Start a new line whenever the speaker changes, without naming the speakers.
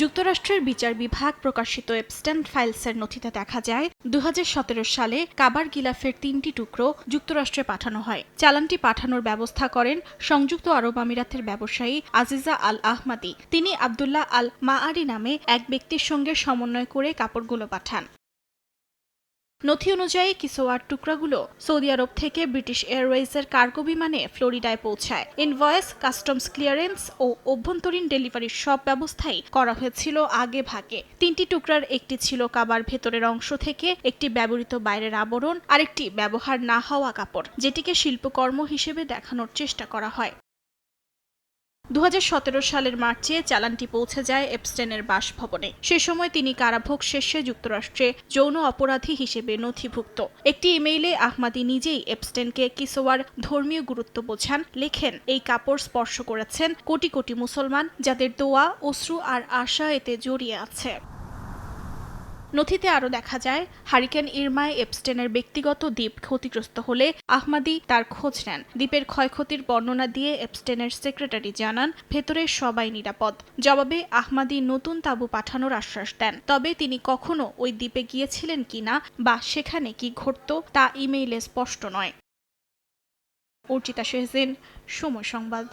যুক্তরাষ্ট্রের বিচার বিভাগ প্রকাশিত এপস্টেন ফাইলসের নথিতে দেখা যায় ২০১৭ সালে কাবার গিলাফের ৩টি টুকরো যুক্তরাষ্ট্রে পাঠানো হয়। চালানটি পাঠানোর ব্যবস্থা করেন সংযুক্ত আরব আমিরাতের ব্যবসায়ী আজিজা আল আহমাদি। তিনি আবদুল্লাহ আল মাআরি নামে এক ব্যক্তির সঙ্গে সমন্বয় করে কাপড়গুলো পাঠান। নথি অনুযায়ী কিসোয়ার টুকরাগুলো সৌদি আরব থেকে ব্রিটিশ এয়ারওয়েজের কার্গো বিমানে ফ্লোরিডায় পৌঁছায়। ইনভয়েস, কাস্টমস ক্লিয়ারেন্স ও অভ্যন্তরীণ ডেলিভারির সব ব্যবস্থাই করা হয়েছিল আগে ভাগে। ৩টি টুকরার একটি ছিল কাবার ভেতরের অংশ থেকে একটি ব্যবহৃত বাইরের আবরণ, আরেকটি ব্যবহার না হওয়া কাপড়, যেটিকে শিল্পকর্ম হিসেবে দেখানোর চেষ্টা করা হয়। ২০১৭ সালের মার্চে চালানটি পৌঁছে যায় এপস্টেনের বাসভবনে। সে সময় তিনি কারাভোগ শেষে যুক্তরাষ্ট্রে যৌন অপরাধী হিসেবে নথিভুক্ত। একটি ইমেইলে আহমাদি নিজেই এপস্টেনকে কিসোয়ার ধর্মীয় গুরুত্ব বোঝান। লেখেন, এই কাপড় স্পর্শ করেছেন কোটি কোটি মুসলমান, যাদের দোয়া, অশ্রু আর আশা এতে জড়িয়ে আছে। নথিতে আরও দেখা যায়, হারিকেন ইরমায় এপস্টেনের ব্যক্তিগত দ্বীপ ক্ষতিগ্রস্ত হলে আহমাদি তার খোঁজ নেন। দ্বীপের ক্ষয়ক্ষতির বর্ণনা দিয়ে এপস্টেনের সেক্রেটারি জানান, ভেতরে সবাই নিরাপদ। জবাবে আহমাদি নতুন তাঁবু পাঠানোর আশ্বাস দেন। তবে তিনি কখনো ওই দ্বীপে গিয়েছিলেন কিনা বা সেখানে কি ঘটত তা ইমেইলে স্পষ্ট নয়। অর্চিতা শেহজিন, সময় সংবাদ।